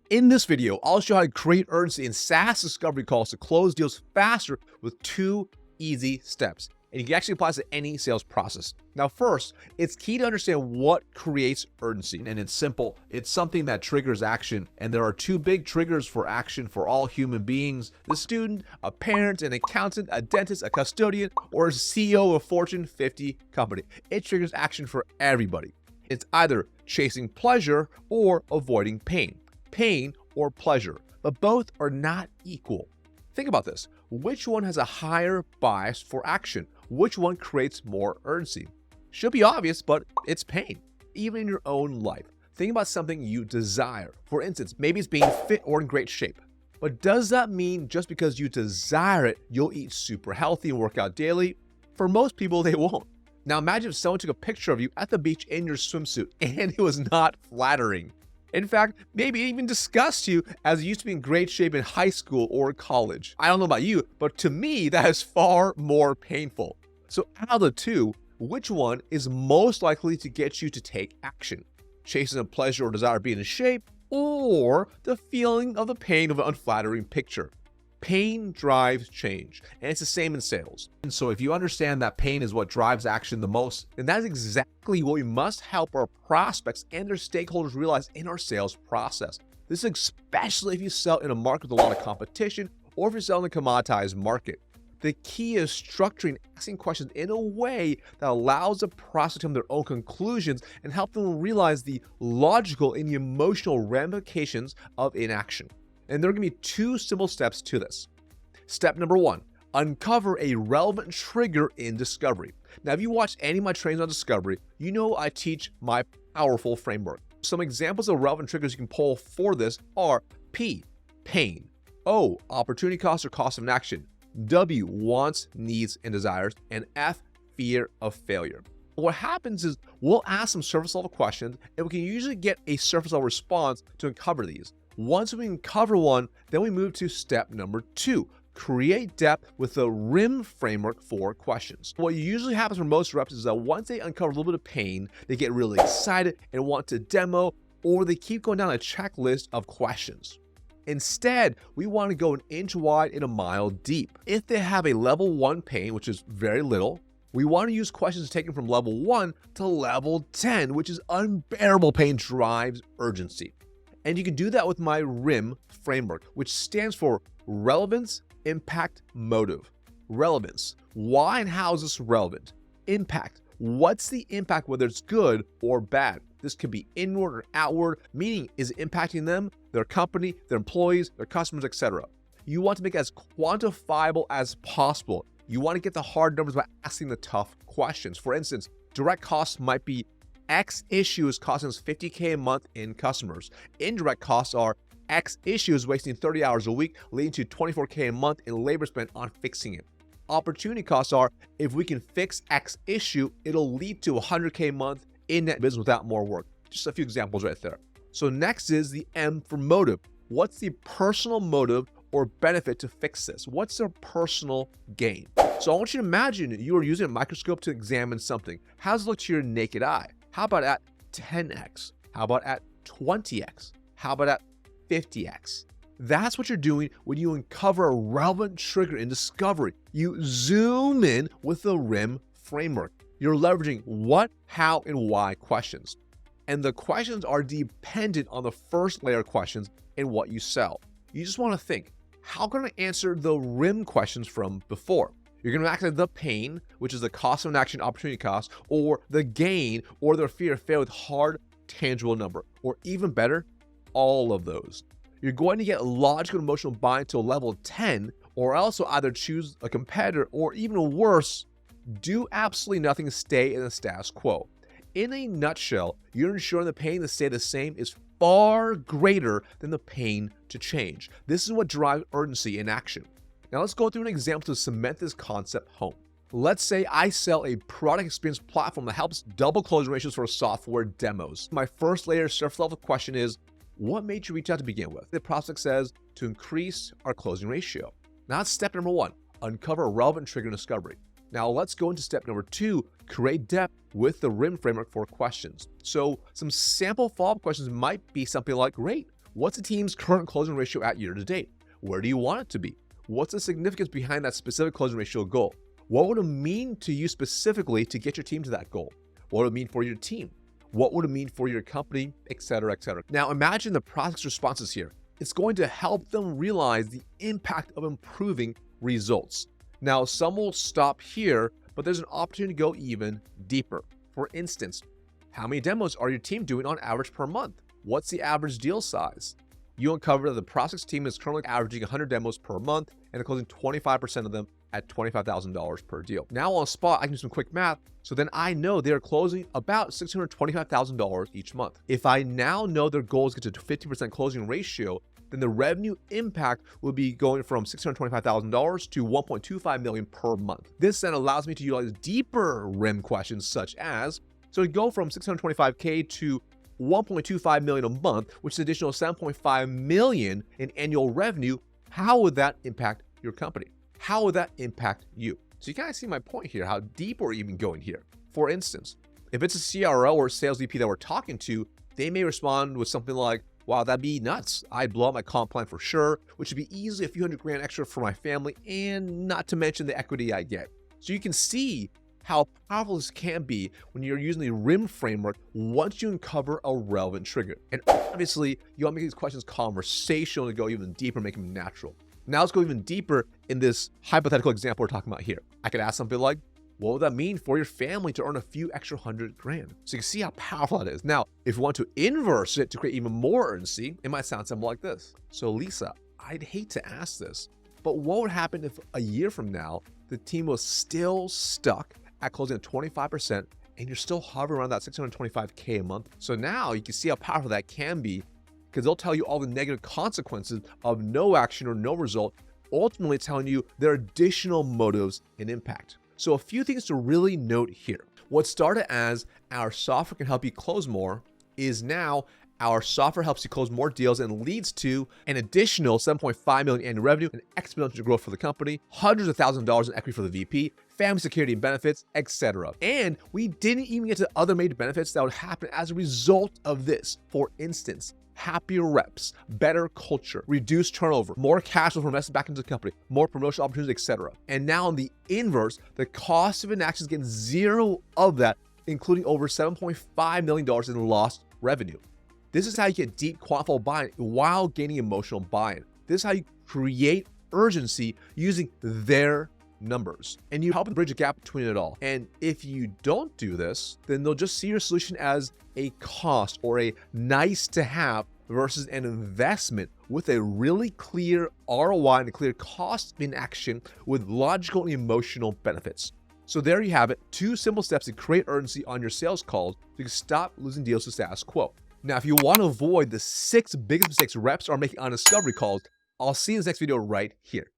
In this video, I'll show you how to create urgency in SaaS discovery calls to close deals faster with 2 easy steps. And you can actually apply this to any sales process. Now, first, it's key to understand what creates urgency. And it's simple. It's something that triggers action. And there are 2 big triggers for action for all human beings: the student, a parent, an accountant, a dentist, a custodian, or a CEO of a Fortune 50 company. It triggers action for everybody. It's either chasing pleasure or avoiding pain. Pain or pleasure, but both are not equal. Think about this. Which one has a higher bias for action? Which one creates more urgency? Should be obvious, but it's pain. Even in your own life, think about something you desire. For instance, maybe it's being fit or in great shape. But does that mean just because you desire it, you'll eat super healthy and work out daily? For most people, they won't. Now imagine if someone took a picture of you at the beach in your swimsuit and it was not flattering. In fact, maybe even disgust you as you used to be in great shape in high school or college. I don't know about you, but to me, that is far more painful. So out of the 2, which one is most likely to get you to take action? Chasing a pleasure or desire of being in shape, or the feeling of the pain of an unflattering picture? Pain drives change, and it's the same in sales. And so if you understand that pain is what drives action the most, then that is exactly what we must help our prospects and their stakeholders realize in our sales process. This is especially if you sell in a market with a lot of competition, or if you're selling in a commoditized market. The key is structuring, asking questions in a way that allows the prospect to come to their own conclusions and help them realize the logical and the emotional ramifications of inaction. And there are going to be 2 simple steps to this. Step number 1, uncover a relevant trigger in discovery. Now, if you watch any of my trainings on discovery, you know I teach my powerful framework. Some examples of relevant triggers you can pull for this are P, pain; O, opportunity cost or cost of inaction; W, wants, needs, and desires; and F, fear of failure. What happens is we'll ask some surface level questions, and we can usually get a surface level response to uncover these. Once we uncover one, then we move to step number 2, create depth with the RIM framework for questions. What usually happens for most reps is that once they uncover a little bit of pain, they get really excited and want to demo, or they keep going down a checklist of questions. Instead, we want to go an inch wide and a mile deep. If they have a level 1 pain, which is very little, we want to use questions taken from level 1 to level 10, which is unbearable pain drives urgency. And you can do that with my RIM framework, which stands for relevance, impact, motive. Relevance: why and how is this relevant? Impact: what's the impact, whether it's good or bad? This could be inward or outward, meaning is it impacting them, their company, their employees, their customers, etc. You want to make it as quantifiable as possible. You want to get the hard numbers by asking the tough questions. For instance, direct costs might be X issue is costing us $50K a month in customers. Indirect costs are X issue is wasting 30 hours a week, leading to $24K a month in labor spent on fixing it. Opportunity costs are if we can fix X issue, it'll lead to $100K a month in net business without more work. Just a few examples right there. So next is the M for motive. What's the personal motive or benefit to fix this? What's their personal gain? So I want you to imagine you are using a microscope to examine something. How does it look to your naked eye? How about at 10x? How about at 20x? How about at 50x? That's what you're doing when you uncover a relevant trigger in discovery. You zoom in with the RIM framework. You're leveraging what, how, and why questions. And the questions are dependent on the first layer of questions and what you sell. You just want to think, how can I answer the RIM questions from before? You're going to act like the pain, which is the cost of an action, opportunity cost, or the gain, or the fear of failure with hard, tangible number, or even better, all of those. You're going to get logical and emotional buy-in to a level 10, or also either choose a competitor, or even worse, do absolutely nothing and stay in the status quo. In a nutshell, you're ensuring the pain to stay the same is far greater than the pain to change. This is what drives urgency in action. Now let's go through an example to cement this concept home. Let's say I sell a product experience platform that helps double closing ratios for software demos. My first layer surface level question is, what made you reach out to begin with? The prospect says, to increase our closing ratio. Now that's step number 1, uncover a relevant trigger discovery. Now let's go into step number 2, create depth with the RIM framework for questions. So some sample follow-up questions might be something like, great, What's the team's current closing ratio at year to date? Where do you want it to be? What's the significance behind that specific closing ratio goal? What would it mean to you specifically to get your team to that goal? What would it mean for your team? What would it mean for your company, et cetera, et cetera? Now imagine the prospect's responses here. It's going to help them realize the impact of improving results. Now, some will stop here, but there's an opportunity to go even deeper. For instance, how many demos are your team doing on average per month? What's the average deal size? You uncover that the prospects team is currently averaging 100 demos per month and closing 25% of them at $25,000 per deal. Now on spot, I can do some quick math. So then I know they're closing about $625,000 each month. If I now know their goal is to get to 50% closing ratio, then the revenue impact will be going from $625,000 to $1.25 million per month. This then allows me to utilize deeper RIM questions such as, so we go from $625K to $1.25 million a month, which is additional $7.5 million in annual revenue. How would that impact your company? How would that impact you? So you kind of see my point here, how deep we're even going here. For instance, if it's a CRO or a sales VP that we're talking to, they may respond with something like, wow, that'd be nuts. I'd blow up my comp plan for sure, which would be easily a few $100,000 extra for my family, and not to mention the equity I get. So you can see how powerful this can be when you're using the RIM framework once you uncover a relevant trigger. And obviously, you want to make these questions conversational to go even deeper, make them natural. Now let's go even deeper in this hypothetical example we're talking about here. I could ask something like, what would that mean for your family to earn a few extra $100,000? So you can see how powerful that is. Now, if you want to inverse it to create even more urgency, it might sound something like this. So Lisa, I'd hate to ask this, but what would happen if a year from now, the team was still stuck at closing at 25% and you're still hovering around that $625K a month? So now you can see how powerful that can be, because they'll tell you all the negative consequences of no action or no result, ultimately telling you their additional motives and impact. So a few things to really note here. What started as our software can help you close more is now our software helps you close more deals and leads to an additional $7.5 million annual revenue, an exponential growth for the company, hundreds of thousands of dollars in equity for the VP, family security and benefits, etc. And we didn't even get to other major benefits that would happen as a result of this. For instance, happier reps, better culture, reduced turnover, more cash flow invested back into the company, more promotional opportunities, etc. And now on the inverse, the cost of inaction is getting zero of that, including over $7.5 million in lost revenue. This is how you get deep quantifiable buy-in while gaining emotional buy-in. This is how you create urgency using their numbers, and you help bridge a gap between it all. And if you don't do this, then they'll just see your solution as a cost or a nice to have versus an investment with a really clear ROI and a clear cost in action with logical and emotional benefits. So there you have it, 2 simple steps to create urgency on your sales calls so you can stop losing deals to status quo. Now, if you want to avoid the 6 biggest mistakes reps are making on discovery calls, I'll see you in this next video right here.